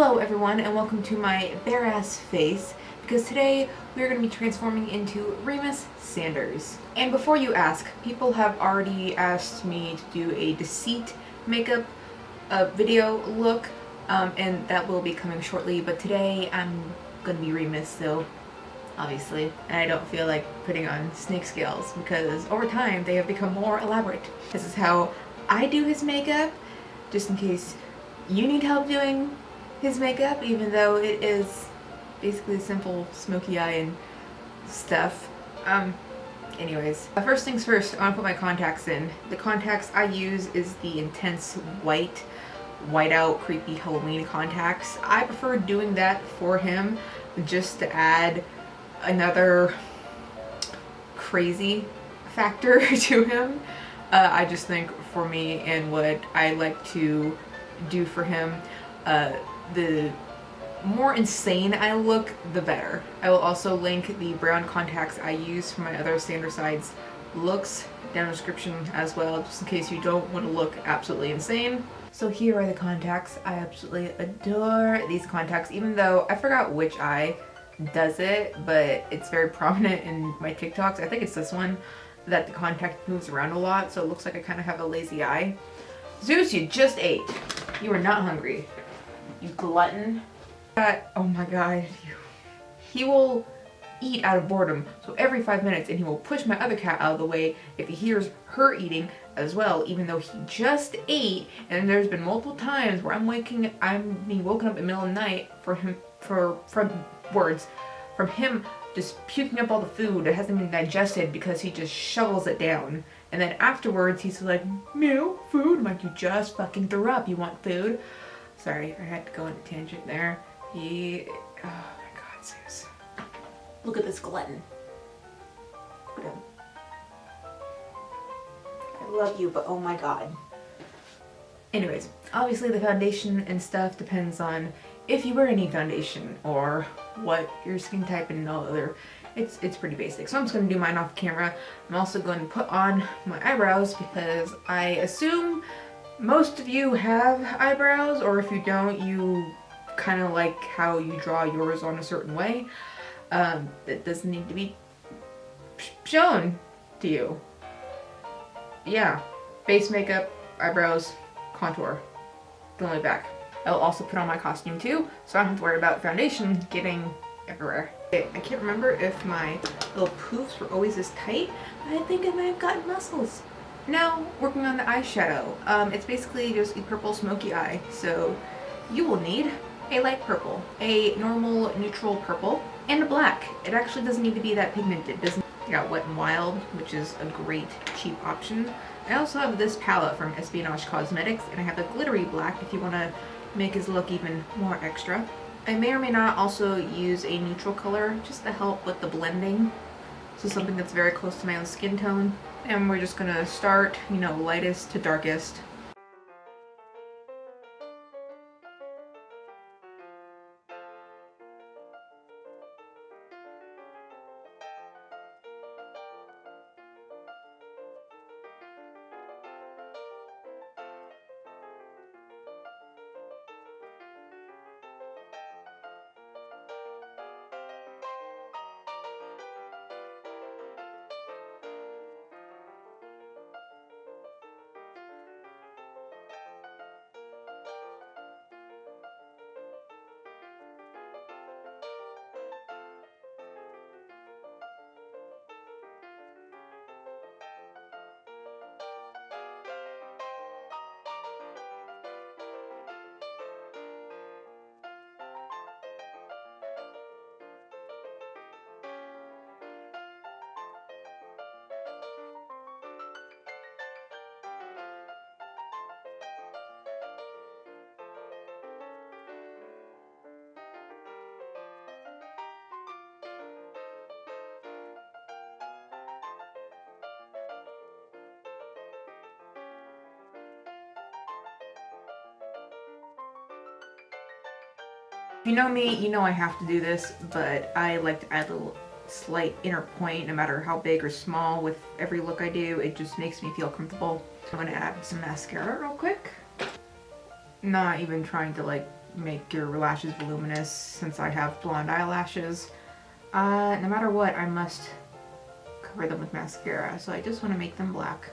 Hello everyone and welcome to my bare ass face, because today we are going to be transforming into Remus Sanders. And before you ask, people have already asked me to do a deceit makeup video look, and that will be coming shortly, but today I'm going to be Remus, so obviously, and I don't feel like putting on snake scales because over time they have become more elaborate. This is how I do his makeup, just in case you need help doing his makeup, even though it is basically simple smoky eye and stuff. Anyways, first things first, I want to put my contacts in. The contacts I use is the intense whiteout creepy Halloween contacts. I prefer doing that for him just to add another crazy factor to him. I just think for me and what I like to do for him, the more insane I look, the better. I will also link the brown contacts I use for my other standard size looks down in the description as well, just in case you don't want to look absolutely insane. So here are the contacts. I absolutely adore these contacts, even though I forgot which eye does it, but it's very prominent in my TikToks. I think it's this one that the contact moves around a lot, so it looks like I kind of have a lazy eye. Zeus, you just ate. You are not hungry, you glutton. Oh my god, he will eat out of boredom, so every 5 minutes, and he will push my other cat out of the way if he hears her eating as well, even though he just ate. And there's been multiple times where I'm being woken up in the middle of the night from him just puking up all the food that hasn't been digested because he just shovels it down. And then afterwards he's like, meow, food. I'm like, you just fucking threw up, you want food? Sorry, I had to go on a tangent there. Oh my god, Zeus. Look at this glutton. Look at him. I love you, but oh my god. Anyways, obviously the foundation and stuff depends on if you wear any foundation or what your skin type and all other. It's pretty basic. So I'm just going to do mine off camera. I'm also going to put on my eyebrows because I assume most of you have eyebrows, or if you don't, you kind of like how you draw yours on a certain way. That doesn't need to be shown to you. Yeah, face makeup, eyebrows, contour, the only back. I'll also put on my costume too, so I don't have to worry about foundation getting everywhere. I can't remember if my little poofs were always this tight, but I think I might have gotten muscles. Now, working on the eyeshadow. It's basically just a purple smoky eye, so you will need a light purple, a normal neutral purple, and a black. It actually doesn't need to be that pigmented. It doesn't. I got Wet n Wild, which is a great cheap option. I also have this palette from Espionage Cosmetics, and I have the glittery black if you want to make his look even more extra. I may or may not also use a neutral color just to help with the blending. So something that's very close to my own skin tone. And we're just gonna start, you know, lightest to darkest. If you know me, you know I have to do this, but I like to add a little slight inner point no matter how big or small with every look I do. It just makes me feel comfortable. I'm gonna add some mascara real quick. Not even trying to like make your lashes voluminous since I have blonde eyelashes. No matter what, I must cover them with mascara, so I just want to make them black.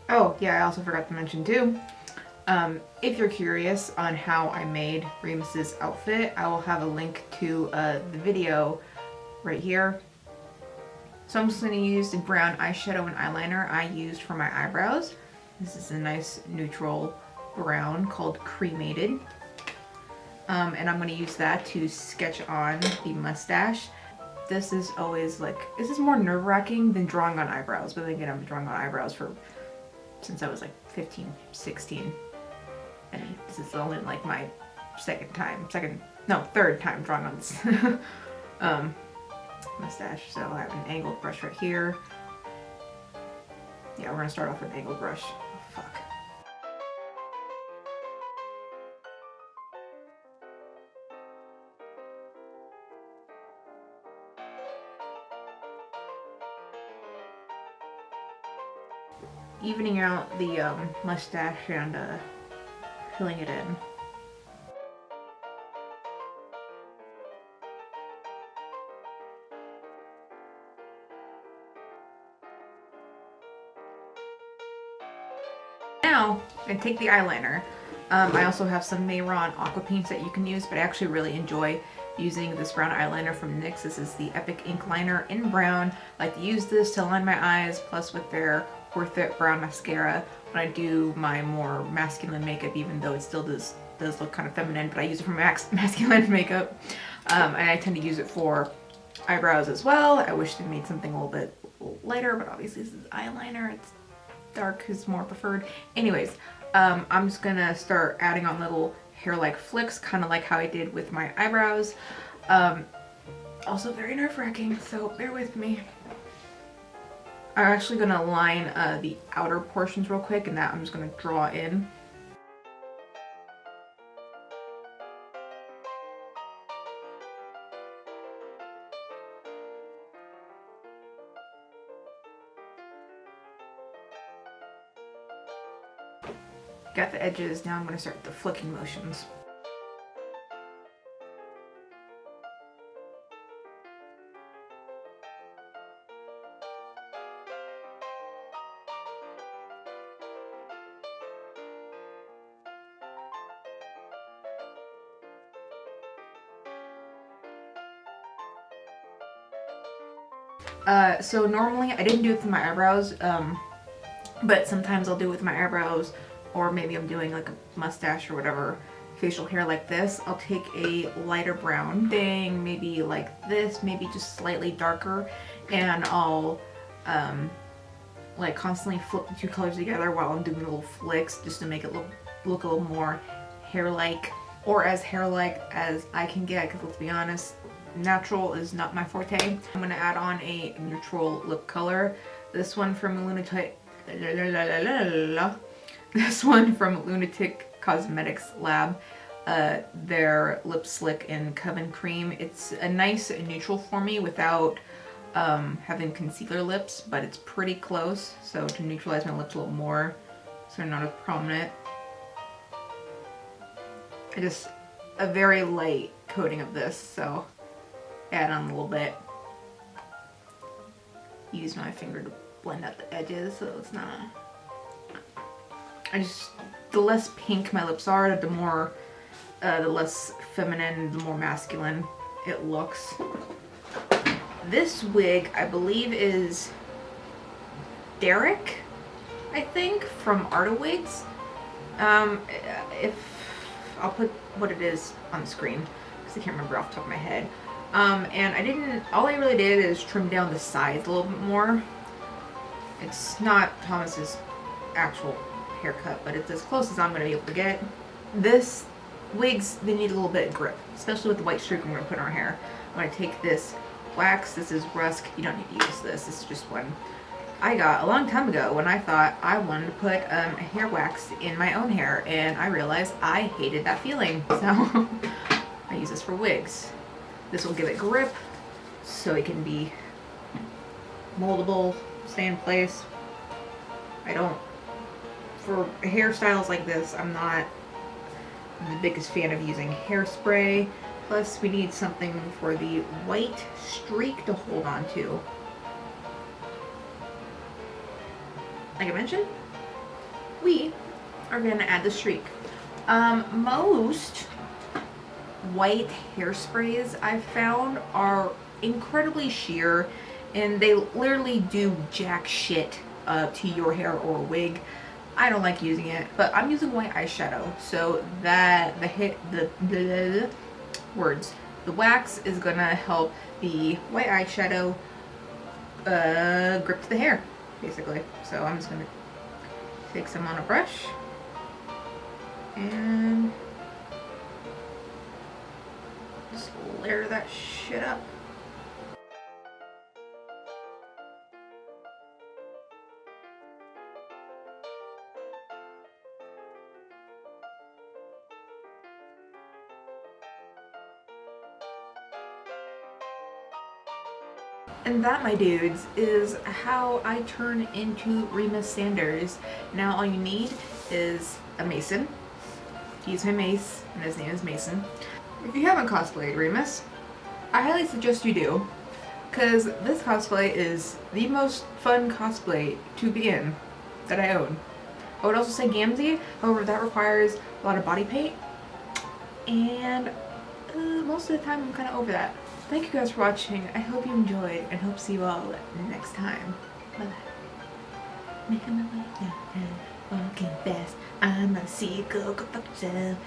Oh yeah, I also forgot to mention too, if you're curious on how I made Remus's outfit, I will have a link to the video right here. So I'm just going to use the brown eyeshadow and eyeliner I used for my eyebrows. This is a nice neutral brown called Cremated. And I'm going to use that to sketch on the mustache. This is always like, this is more nerve-wracking than drawing on eyebrows, but then again, I've been drawing on eyebrows since I was like 15, 16. And this is only like my third time drawing on this mustache. So I have an angled brush right here. Yeah, we're gonna start off with an angled brush. Oh, fuck. Evening out the mustache and filling it in. Now, I take the eyeliner. I also have some Mayron aqua paints that you can use, but I actually really enjoy using this brown eyeliner from NYX. This is the Epic Ink Liner in brown. I like to use this to line my eyes, plus with their Worth It brown mascara when I do my more masculine makeup, even though it still does look kind of feminine, but I use it for masculine makeup. And I tend to use it for eyebrows as well. I wish they made something a little bit lighter, but obviously this is eyeliner. It's dark is more preferred. Anyways, I'm just gonna start adding on little hair-like flicks, kind of like how I did with my eyebrows. Also very nerve-wracking, so bear with me. I'm actually gonna line the outer portions real quick, and that I'm just gonna draw in. Got the edges, now I'm going to start the flicking motions. So normally I didn't do it with my eyebrows, but sometimes I'll do it with my eyebrows, or maybe I'm doing like a mustache or whatever, facial hair like this. I'll take a lighter brown thing, maybe like this, maybe just slightly darker, and I'll like constantly flip the two colors together while I'm doing little flicks just to make it look a little more hair-like, or as hair-like as I can get, because let's be honest, natural is not my forte. I'm going to add on a neutral lip color. This one from Lunatic Cosmetics Lab. Their Lip Slick in Coven Cream. It's a nice neutral for me without having concealer lips, but it's pretty close, so to neutralize my lips a little more so they're not as prominent. A very light coating of this, so add on a little bit. Use my finger to blend out the edges so it's not... the less pink my lips are, the less feminine, the more masculine it looks. This wig, I believe, is Derek, I think, from Arta Wigs. If I'll put what it is on the screen because I can't remember off the top of my head. And all I really did is trim down the sides a little bit more. It's not Thomas's actual haircut, but it's as close as I'm going to be able to get. This wigs, they need a little bit of grip, especially with the white streak I'm going to put in our hair. I'm going to take this wax, this is Rusk, you don't need to use this, this is just one I got a long time ago when I thought I wanted to put a hair wax in my own hair, and I realized I hated that feeling, so I use this for wigs. This will give it grip so it can be moldable, stay in place. For hairstyles like this, I'm not I'm the biggest fan of using hairspray. Plus we need something for the white streak to hold on to. Like I mentioned, we are going to add the streak. Most white hairsprays I've found are incredibly sheer and they literally do jack shit to your hair or wig. I don't like using it, but I'm using white eyeshadow, so that the wax is gonna help the white eyeshadow grip to the hair, basically. So I'm just gonna take some on a brush and just layer that shit up. And that, my dudes, is how I turn into Remus Sanders. Now all you need is a mason. He's my mace, and his name is Mason. If you haven't cosplayed Remus, I highly suggest you do, because this cosplay is the most fun cosplay to be in that I own. I would also say Gamzee, however that requires a lot of body paint, and most of the time I'm kind of over that. Thank you guys for watching. I hope you enjoyed and hope to see you all next time. Bye bye. Making my way down, walking fast. I'm a seagull, go fuck yourself.